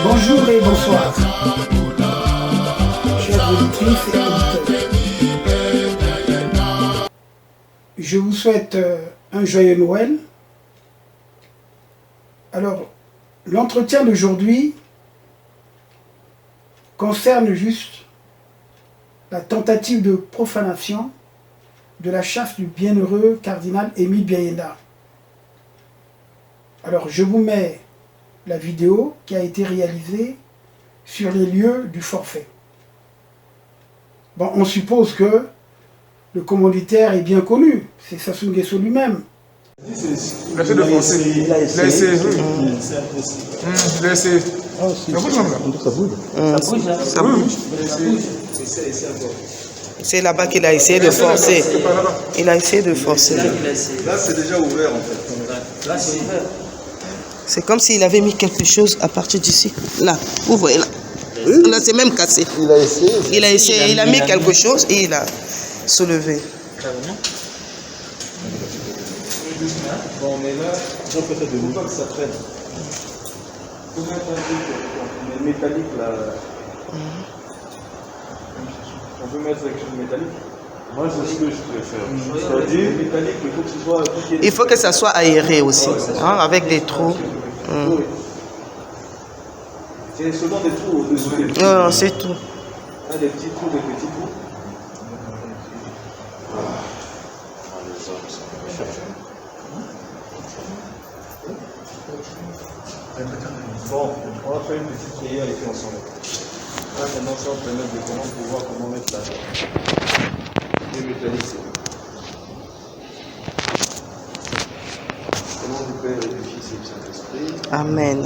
Bonjour et bonsoir, chers auditrices et auditeurs. Je vous souhaite un joyeux Noël. Alors, l'entretien d'aujourd'hui concerne juste la tentative de profanation de la chasse du bienheureux cardinal Émile Biayenda. Alors, je vous mets la vidéo qui a été réalisée sur les lieux du forfait. Bon, on suppose que le commanditaire est bien connu, c'est Sassou Nguesso lui-même. Il a fait de forcer. Il a essayé. Il a essayé. Ça bouge là. Ça bouge. Ça bouge. C'est là-bas qu'il a essayé de forcer. Il a essayé de forcer. Là, c'est déjà ouvert en fait. Là, c'est ouvert. C'est comme s'il avait mis quelque chose à partir d'ici. Là, vous voyez là. Là, c'est même cassé. Il a essayé. Il a mis quelque chose et il a soulevé. Bon, mais là, j'en peux faire de nouveau que ça traîne. Faut mettre un truc métallique là. On peut mettre quelque chose de métallique. Moi, c'est ce que je préfère. C'est-à-dire, métallique, il faut que ce soit. Il faut que ça soit aéré aussi, hein, avec des trous. Oui. C'est seulement des trous au-dessus des petits. Non, c'est tout. Ah, des petits trous, des petits trous. Bon, on va faire une petite prière ici ensemble. Là, maintenant, ça va permettre de pouvoir comment mettre les métalliques. Au nom du Père et du Fils et du Saint-Esprit. Amen.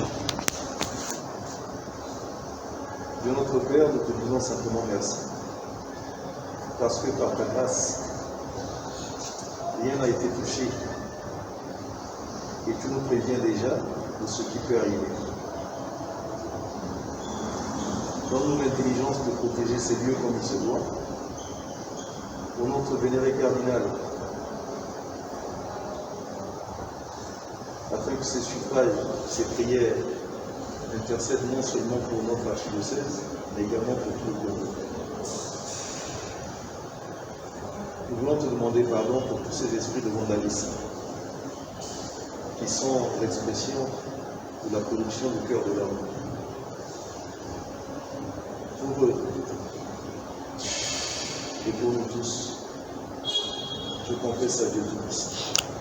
Dieu notre Père, nous te disons simplement merci. Parce que par ta grâce, rien n'a été touché. Et tu nous préviens déjà de ce qui peut arriver. Donne-nous l'intelligence de protéger ces lieux comme il se doit. Pour notre vénéré cardinal, afin que ces suffrages, ces prières intercèdent non seulement pour notre archidiocèse, mais également pour tout le monde. Nous voulons te demander pardon pour tous ces esprits de vandalisme qui sont l'expression de la corruption du cœur de l'homme. Pour eux et pour nous tous, je confesse à Dieu Tout-Puissant.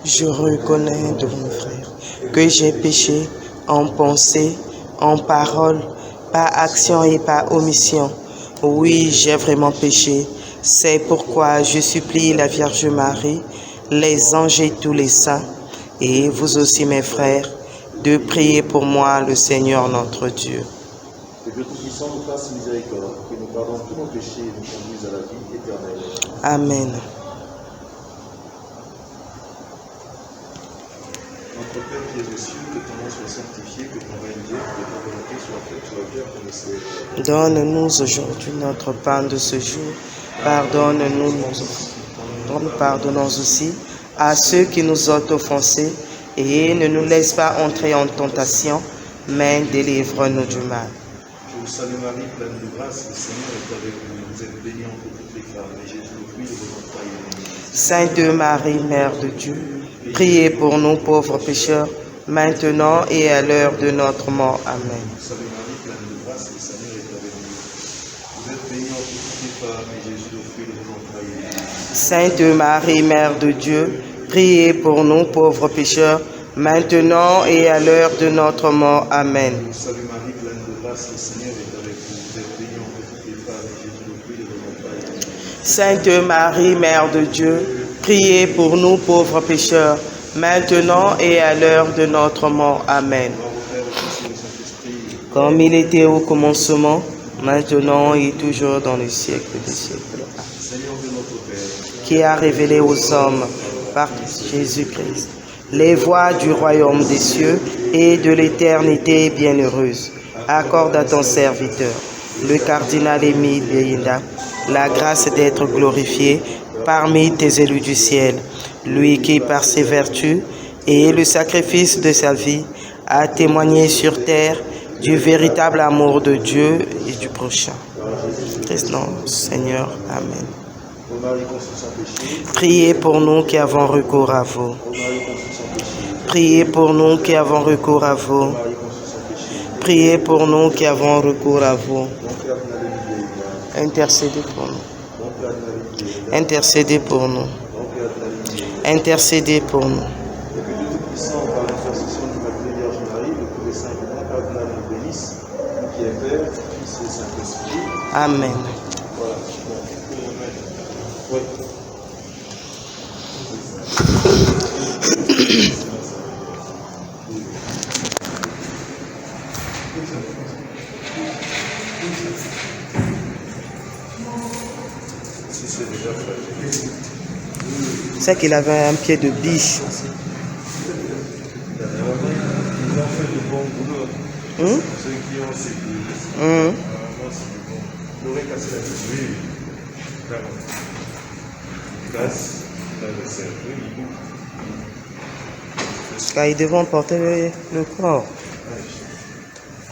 Je reconnais de mon frère que j'ai péché en pensée, en parole, par action et par omission. Oui, j'ai vraiment péché. C'est pourquoi je supplie la Vierge Marie, les anges et tous les saints, et vous aussi mes frères, de prier pour moi le Seigneur notre Dieu. Que Dieu Tout-Puissant nous fasse miséricorde, que nous pardonne tous nos péchés et nous conduise à la vie éternelle. Amen. Notre Père qui es aux cieux, que ton nom soit sanctifié, que ton règne vienne, que ta volonté soit faite sur la terre comme au ciel. Donne-nous aujourd'hui notre pain de ce jour. Pardonne-nous nos offenses. Nous pardonnons aussi à ceux qui nous ont offensés et ne nous laisse pas entrer en tentation, mais délivre-nous du mal. Je vous salue Marie, pleine de grâce, le Seigneur est avec vous. Vous êtes bénie entre toutes les femmes, et Jésus, le fruit de vos entrailles, est béni. Sainte Marie, Mère de Dieu, priez pour nous pauvres pécheurs, maintenant et à l'heure de notre mort. Amen. Salve Marie, pleine de grâce, le Seigneur est avec vous. Vous êtes bénie entre toutes les femmes, et Jésus, le fruit de vos entrailles, est béni. Sainte Marie, Mère de Dieu, priez pour nous pauvres pécheurs, maintenant et à l'heure de notre mort. Amen. Salve Marie, pleine de grâce, le Seigneur est avec vous. Vous êtes bénie entre toutes les femmes, et Jésus, le fruit de vos entrailles, est béni. Sainte Marie, Mère de Dieu, priez pour nous pauvres pécheurs, maintenant et à l'heure de notre mort. Amen. Comme il était au commencement, maintenant et toujours dans les siècles des siècles. Seigneur de notre Père, Qui a révélé aux hommes par Jésus-Christ les voies du royaume des cieux et de l'éternité bienheureuse. Accorde à ton serviteur, le cardinal Émile Biayinda, la grâce d'être glorifié parmi tes élus du ciel, lui qui par ses vertus et le sacrifice de sa vie a témoigné sur terre du véritable amour de Dieu et du prochain. Christ nom, Seigneur. Amen. Priez pour nous qui avons recours à vous. Priez pour nous qui avons recours à vous. Priez pour nous qui avons recours à vous. Intercédez pour nous. Intercédez pour nous. Intercédez pour nous. Amen. C'est qu'il avait un pied de biche. Car ils devront porter le corps.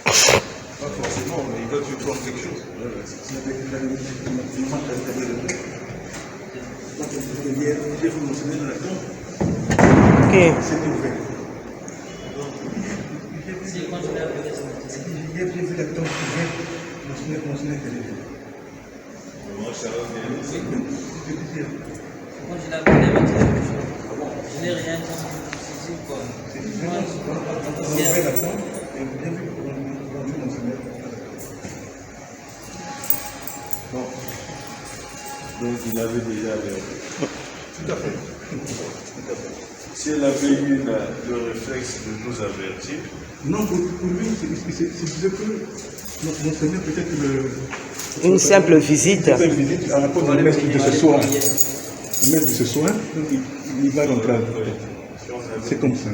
Pas forcément, mais il doit tu prendre quelque chose. Ok. Je n'ai rien dit. Non. Donc il avait déjà tout à fait. Tout à fait. Si elle avait eu le réflexe de nous avertir. Non, pour lui, c'est que mon Seigneur peut-être une simple visite. Une simple visite à rapport au maître de ce soir. Le maître de ce soir, donc il va rentrer. C'est comme ça.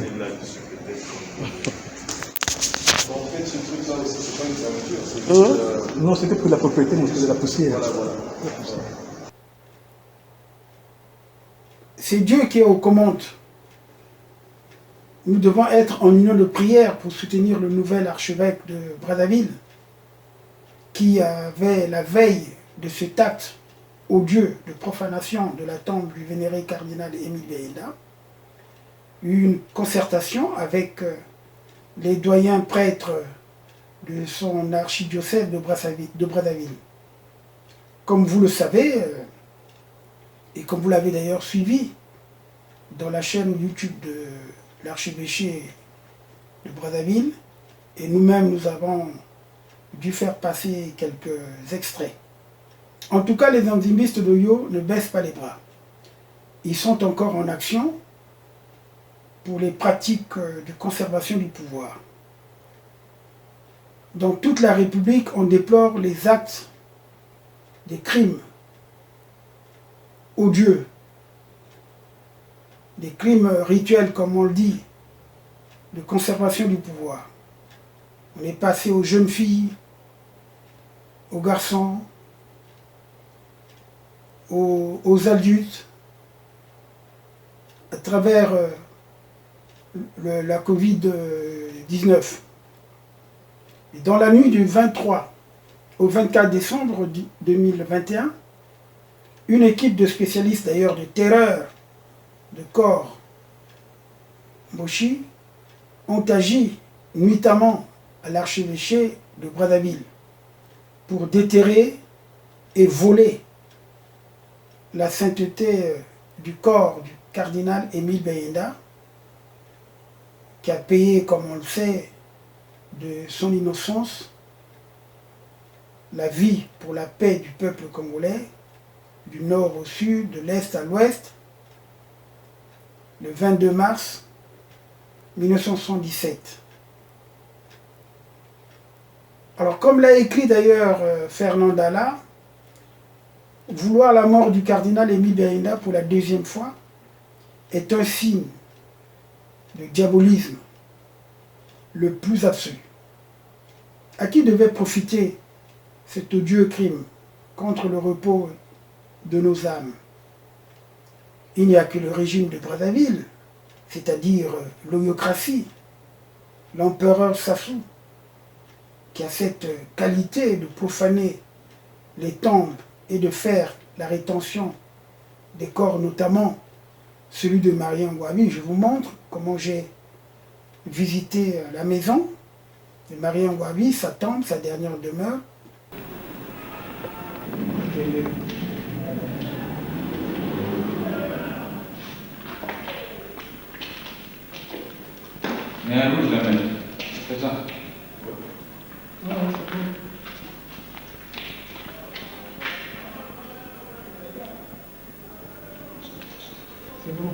En fait, ce truc-là aussi, c'est pas une fermeture. Non, c'était pour la propriété, mais c'est de la poussière. Voilà. C'est Dieu qui est aux commandes. Nous devons être en union de prière pour soutenir le nouvel archevêque de Brazzaville, qui avait, la veille de cet acte odieux de profanation de la tombe du vénéré cardinal Émile Biayinda, eu une concertation avec les doyens prêtres de son archidiocèse de Brazzaville. Comme vous le savez, et comme vous l'avez d'ailleurs suivi dans la chaîne YouTube de l'archevêché de Brazzaville, et nous-mêmes nous avons dû faire passer quelques extraits. En tout cas, les enzymistes d'Oyo ne baissent pas les bras. Ils sont encore en action pour les pratiques de conservation du pouvoir. Dans toute la République, on déplore les actes des crimes odieux, des crimes rituels, comme on le dit, de conservation du pouvoir. On est passé aux jeunes filles, aux garçons, aux adultes, à travers la Covid-19. Et dans la nuit du 23 au 24 décembre 2021, une équipe de spécialistes d'ailleurs de terreur de corps Moshi ont agi nuitamment à l'archevêché de Brazzaville pour déterrer et voler la sainteté du corps du cardinal Émile Biayinda, qui a payé, comme on le sait, de son innocence, la vie pour la paix du peuple congolais, du nord au sud, de l'est à l'ouest, le 22 mars 1977. Alors, comme l'a écrit d'ailleurs Fernand Dalla, vouloir la mort du cardinal Émile Biayinda pour la deuxième fois est un signe de diabolisme le plus absolu. À qui devait profiter cet odieux crime contre le repos de nos âmes? Il n'y a que le régime de Brazzaville, c'est-à-dire l'oyocratie, l'empereur Sassou, qui a cette qualité de profaner les tombes et de faire la rétention des corps, notamment celui de Marie Ngouabi. Je vous montre comment j'ai visité la maison de Marie Ngouabi, sa tombe, sa dernière demeure. Mais un rouge, la même. C'est ça. C'est bon.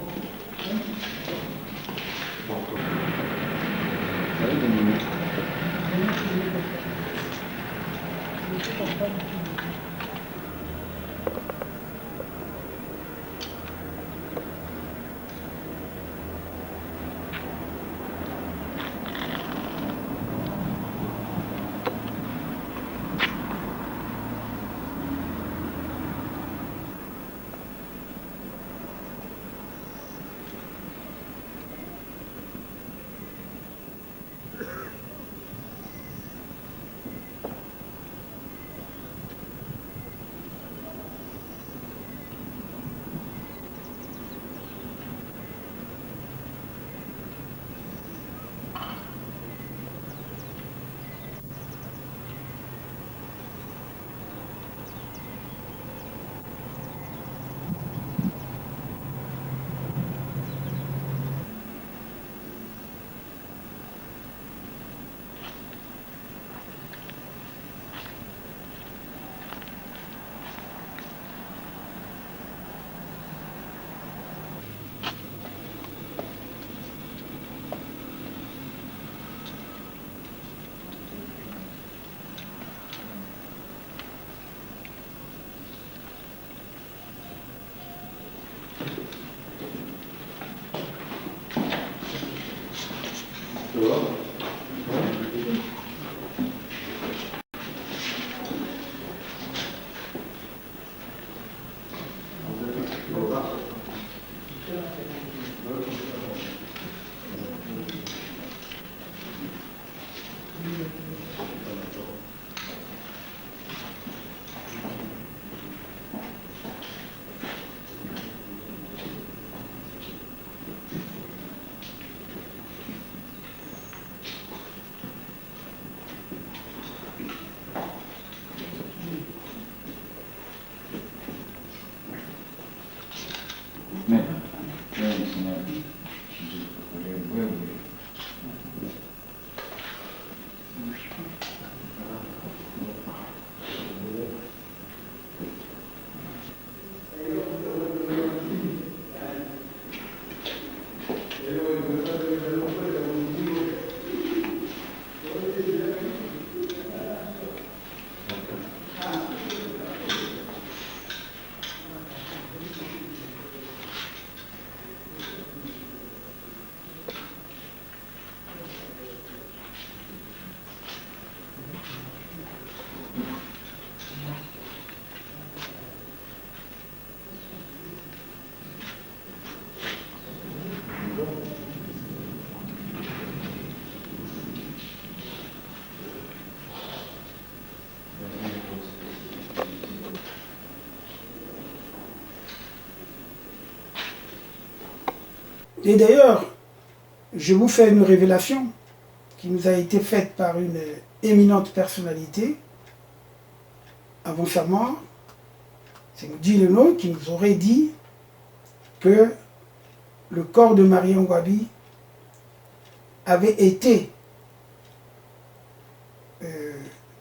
Et d'ailleurs, je vous fais une révélation qui nous a été faite par une éminente personnalité avant sa mort. C'est Moudi Leno qui nous aurait dit que le corps de Marie Ngouabi avait été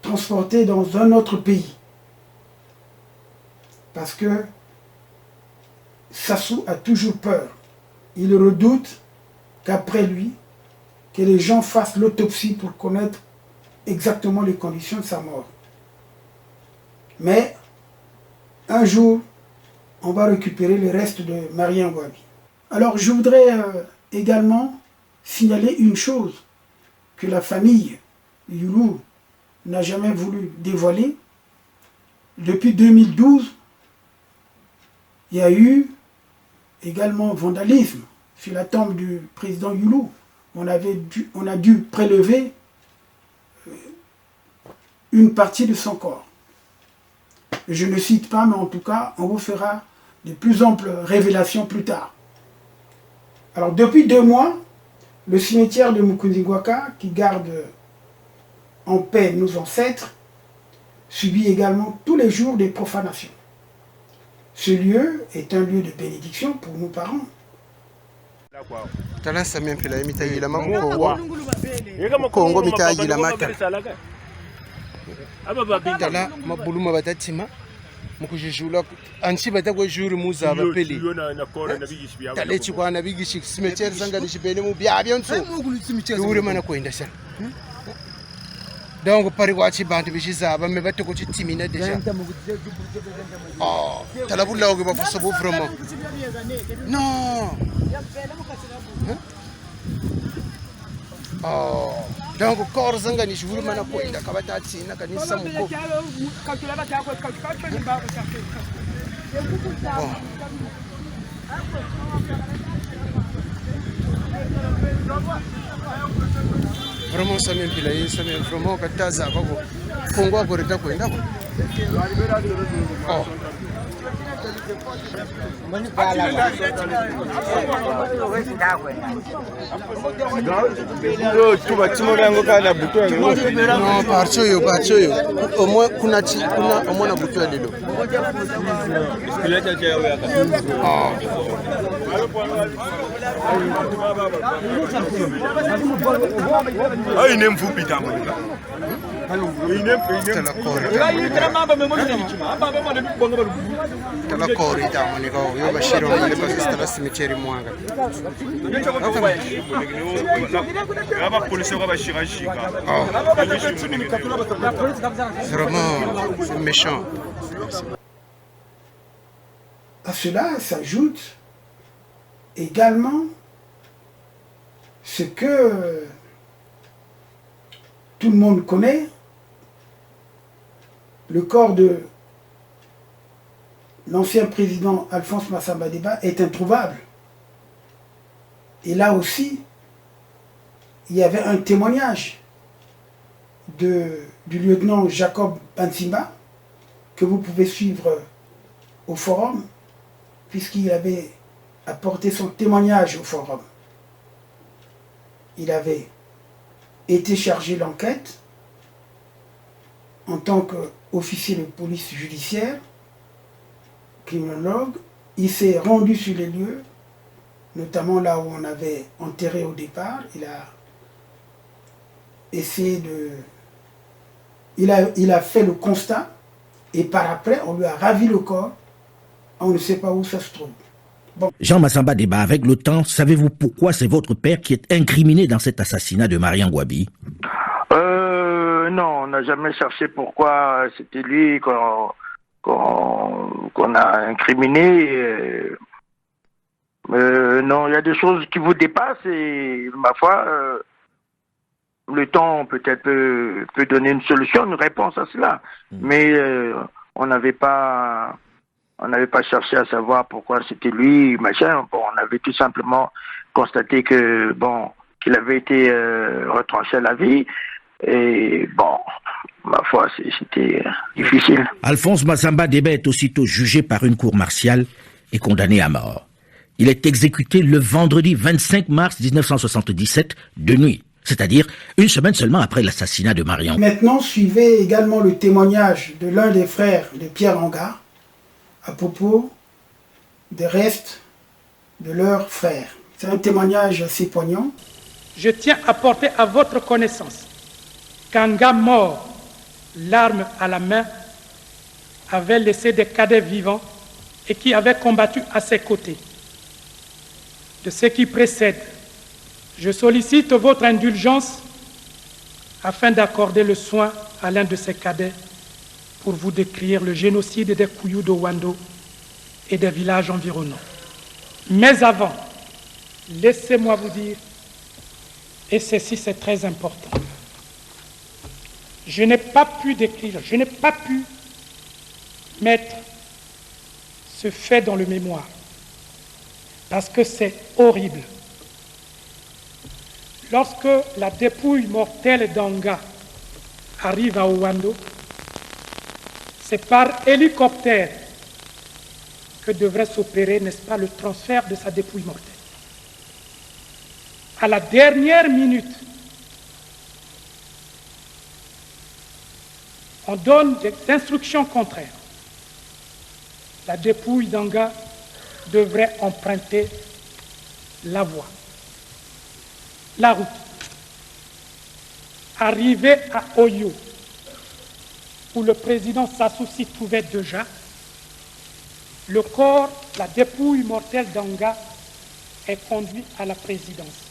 transporté dans un autre pays. Parce que Sassou a toujours peur. Il redoute qu'après lui, que les gens fassent l'autopsie pour connaître exactement les conditions de sa mort. Mais un jour, on va récupérer les restes de Marie Ngouabi. Alors je voudrais également signaler une chose que la famille Youlou n'a jamais voulu dévoiler. Depuis 2012, il y a eu également vandalisme sur la tombe du président Youlou. On a dû prélever une partie de son corps. Je ne cite pas, mais en tout cas, on vous fera de plus amples révélations plus tard. Alors, depuis 2 mois, le cimetière de Mukundingwaka, qui garde en paix nos ancêtres, subit également tous les jours des profanations. Ce lieu est un lieu de bénédiction pour nos parents. Tala mabuluma batatima mukujijula anchi batakwe juri muza bapeli tale chikwa na bigishi cimetière sanga ni chibene mu bya byonso uri mana kwenda sana donc pari kwachi bantu bishiza ba me bateko chitimina deja oh tala bulla ko ba fosso bu vraiment non oh donc corps zanga ni shivulu mana kwenda kabatati na kanisa muko vraiment ça m'empile ça me vraiment kataza bako kongwa koreta kwenda oh non parchoyo au moins kuna omona butu lelo ah ine mfupi tangu tala kori tamu ni ko yo bashiro ile basi tala cimetière mwanga aba polisi ko bashirashika vraiment c'est méchant. À cela s'ajoute également ce que tout le monde connaît, le corps de l'ancien président Alphonse Massamba Deba est introuvable. Et là aussi, il y avait un témoignage du lieutenant Jacob Bansimba que vous pouvez suivre au forum, puisqu'il avait apporté son témoignage au forum. Il avait été chargé d'enquête en tant qu'officier de police judiciaire, criminologue. Il s'est rendu sur les lieux, notamment là où on avait enterré au départ. Il a essayé de... Il a fait le constat et par après, on lui a ravi le corps. On ne sait pas où ça se trouve. Bon. Jean Massamba Deba, avec le temps, savez-vous pourquoi c'est votre père qui est incriminé dans cet assassinat de Marian Gouabi? Non, on n'a jamais cherché pourquoi c'était lui qu'on a incriminé. Non, il y a des choses qui vous dépassent et ma foi, le temps peut-être peut donner une solution, une réponse à cela. Mais on n'avait pas cherché à savoir pourquoi c'était lui, machin. Bon, on avait tout simplement constaté que qu'il avait été retranché à la vie. Et bon, ma foi, c'était difficile. Alphonse Massamba Deba est aussitôt jugé par une cour martiale et condamné à mort. Il est exécuté le vendredi 25 mars 1977 de nuit, c'est-à-dire une semaine seulement après l'assassinat de Marian. Maintenant, suivez également le témoignage de l'un des frères de Pierre Angard à propos des restes de leur frère. C'est un témoignage assez poignant. Je tiens à porter à votre connaissance qu'un gars mort, l'arme à la main, avait laissé des cadets vivants et qui avaient combattu à ses côtés. De ce qui précède, je sollicite votre indulgence afin d'accorder le soin à l'un de ces cadets pour vous décrire le génocide des Kouyou de Wando et des villages environnants. Mais avant, laissez-moi vous dire Et ceci, c'est très important. Je n'ai pas pu décrire, je n'ai pas pu mettre ce fait dans le mémoire, parce que c'est horrible. Lorsque la dépouille mortelle d'Anga arrive à Ouando, c'est par hélicoptère que devrait s'opérer, n'est-ce pas, le transfert de sa dépouille mortelle. À la dernière minute, on donne des instructions contraires. La dépouille d'Anga devrait emprunter la voie, la route. Arrivé à Oyo, où le président Sassou s'y trouvait déjà, le corps, la dépouille mortelle d'Anga est conduit à la présidence.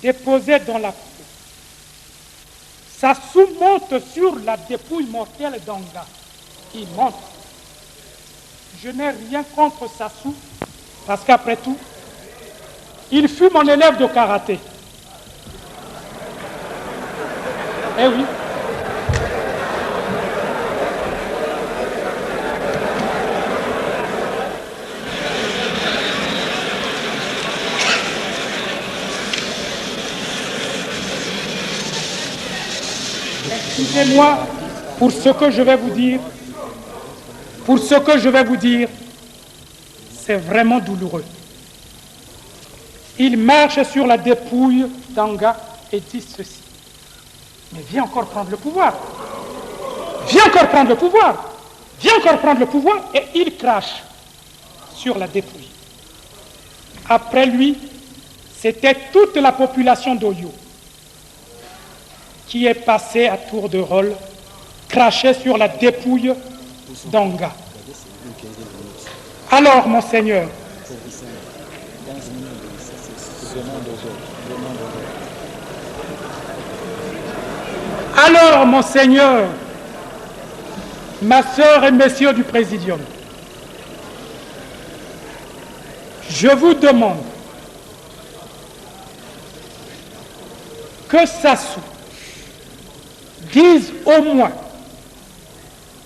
Déposé dans la cour. Sassou monte sur la dépouille mortelle d'Anga. Il monte. Je n'ai rien contre Sassou, parce qu'après tout, il fut mon élève de karaté. Eh oui. Excusez-moi pour ce que je vais vous dire. Pour ce que je vais vous dire, c'est vraiment douloureux. Il marche sur la dépouille d'Anga et dit ceci. Mais viens encore prendre le pouvoir. Viens encore prendre le pouvoir. Viens encore prendre le pouvoir. Et il crache sur la dépouille. Après lui, c'était toute la population d'Oyo qui est passée à tour de rôle, cracher sur la dépouille d'Anga. Alors, Monseigneur, alors, Monseigneur, ma sœur et messieurs du Présidium, je vous demande que Sassou dise au moins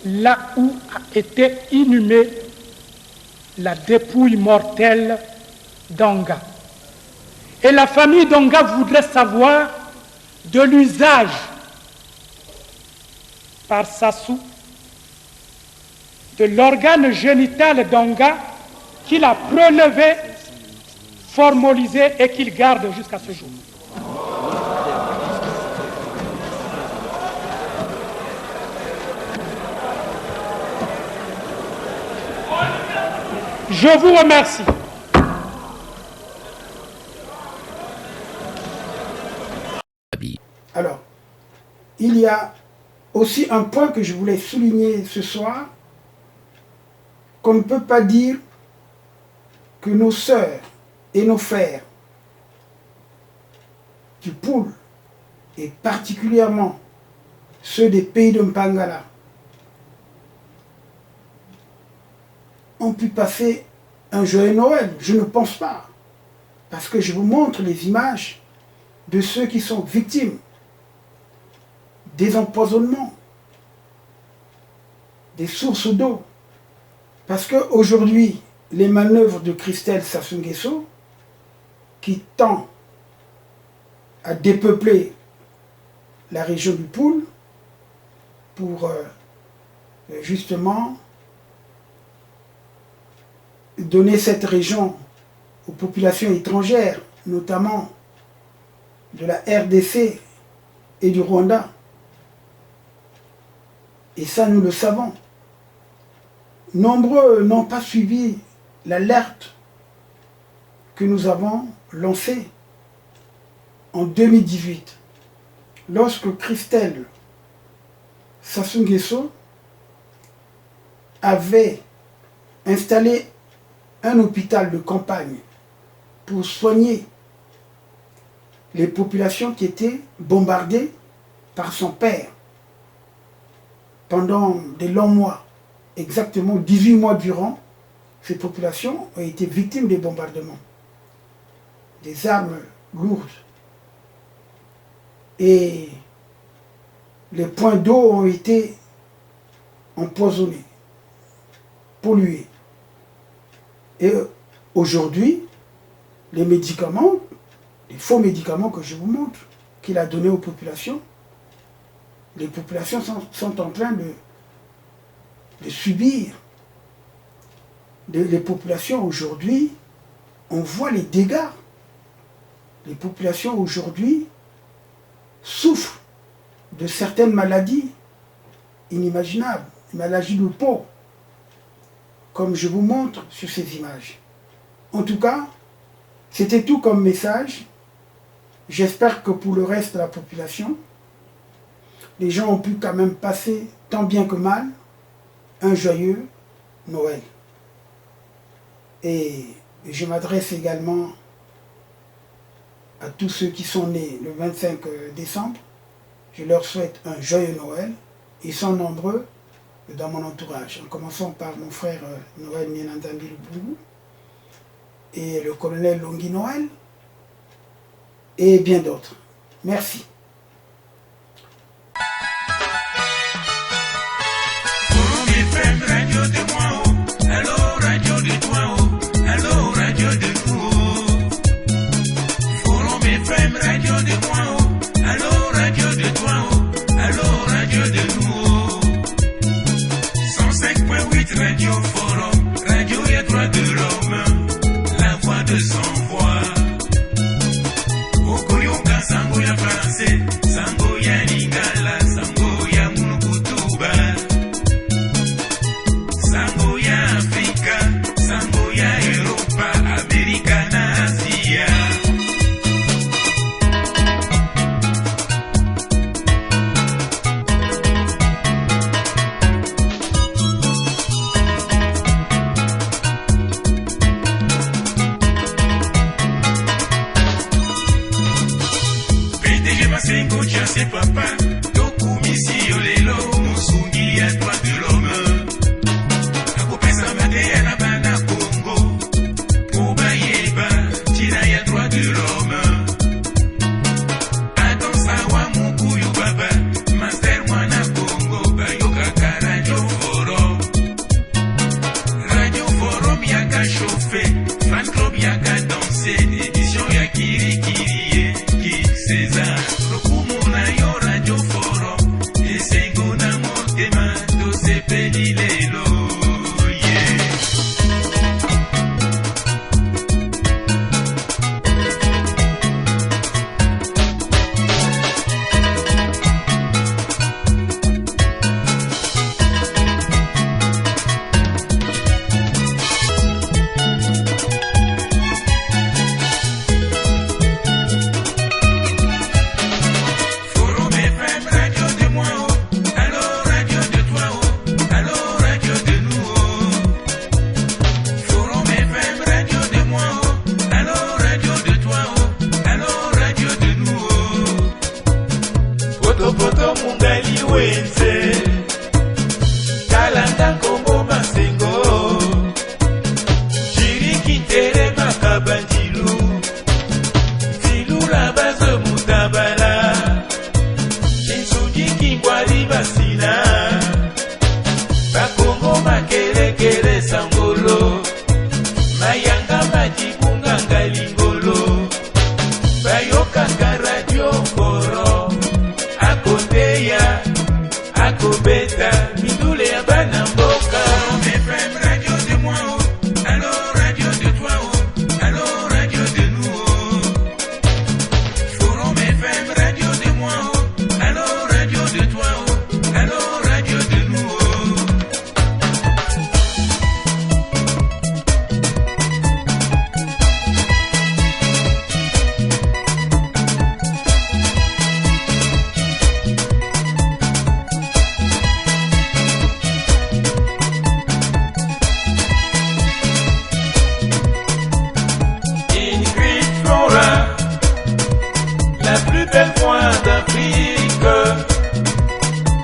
là où a été inhumée la dépouille mortelle d'Anga. Et la famille d'Anga voudrait savoir de l'usage par Sassou de l'organe génital d'Anga qu'il a prélevé, formalisé et qu'il garde jusqu'à ce jour. Je vous remercie. Alors, il y a aussi un point que je voulais souligner ce soir, qu'on ne peut pas dire que nos sœurs et nos frères du Poul, et particulièrement ceux des pays de Mpangala, ont pu passer un joyeux Noël. Je ne pense pas. Parce que je vous montre les images de ceux qui sont victimes des empoisonnements, des sources d'eau. Parce qu'aujourd'hui, les manœuvres de Christelle Sassou Nguesso, qui tend à dépeupler la région du Poul pour justement donner cette région aux populations étrangères, notamment de la RDC et du Rwanda. Et ça, nous le savons. Nombreux n'ont pas suivi l'alerte que nous avons lancée en 2018, lorsque Christelle Sassou Nguesso avait installé un hôpital de campagne pour soigner les populations qui étaient bombardées par son père pendant des longs mois, exactement 18 mois durant. Ces populations ont été victimes des bombardements. Des armes lourde. Et les points d'eau ont été empoisonnés, pollués. Et aujourd'hui, les médicaments, les faux médicaments que je vous montre, qu'il a donnés aux populations, les populations sont en train de subir. Les populations aujourd'hui, on voit les dégâts. Les populations aujourd'hui souffrent de certaines maladies inimaginables, maladies de peau, comme je vous montre sur ces images. En tout cas, c'était tout comme message. J'espère que pour le reste de la population, les gens ont pu quand même passer, tant bien que mal, un joyeux Noël. Et je m'adresse également à tous ceux qui sont nés le 25 décembre. Je leur souhaite un joyeux Noël. Ils sont nombreux dans mon entourage, en commençant par mon frère Noël Mienandambi Lubougou et le colonel Longui Noël et bien d'autres. Merci. Radio Forum, Radio et droit de l'homme, la voix de sans voix. Okoyoka sango ya français, sango ya lingala, sango ya munukutuba, sango ya Afrika, sango ya Europa, Amerika na Asia. C'est papa, Tokumisi Olelo, Musungi à droit de l'homme. Akopesa Madea na Bana Congo, Kobayeba, Tina à droit de l'homme. Adam Sawa Mukuyu Baba, Master Mwana Congo, Bayoka Radio Forum. Radio Forum Yaka chauffé, Fan Club Yaka dansé, édition Yakiri Kirie, Kik César. Radio Forum, et c'est Gona Motema, do se pedi lelo,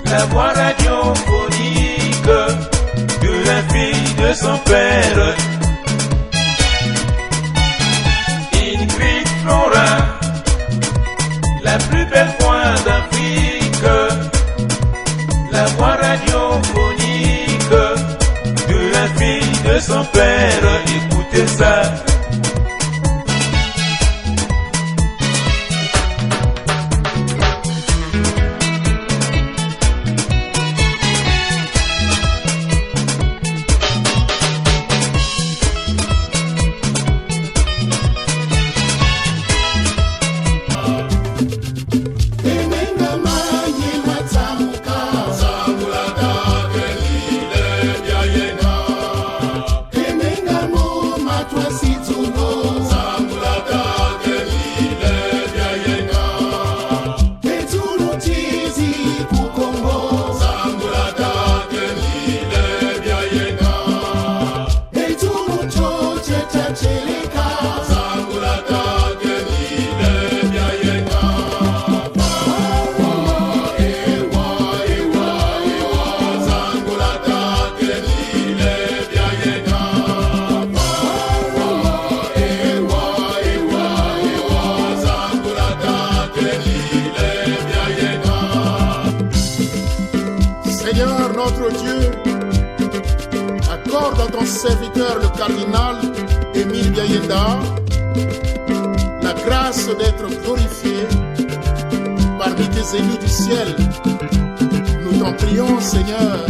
la voix radiophonique de la fille de son père. Ingrid Flora. seul point d'Afrique, la voix radiophonique de la fille de son père. Écoutez ça. Seigneur notre Dieu, accorde à ton serviteur le cardinal Émile Biayenda la grâce d'être glorifié parmi tes élus du ciel. Nous t'en prions, Seigneur.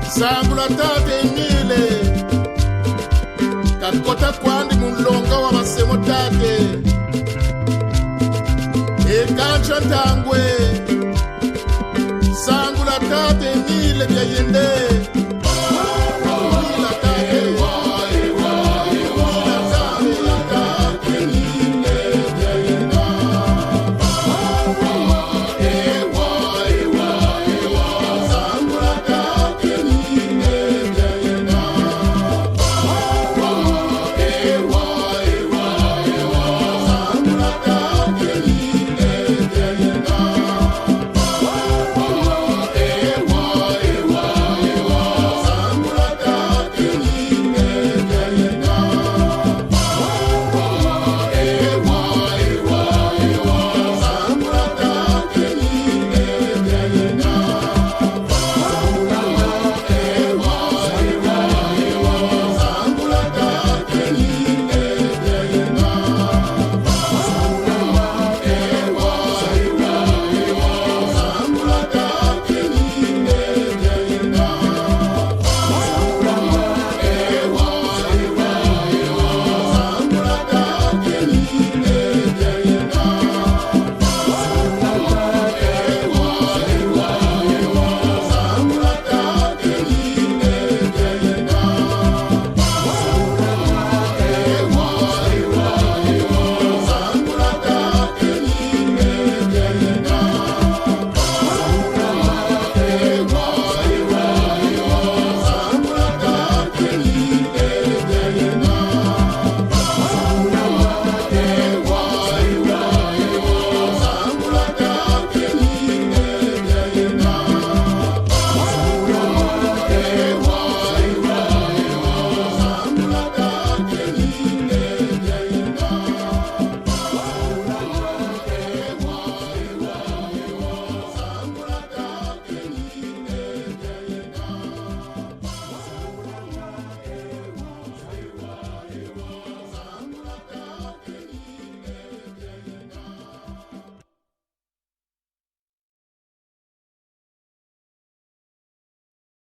Sangulatate Émile, kakota kwandi mulonga wa masemotate, ekancha tangwe. Sangulatate Émile Biayenda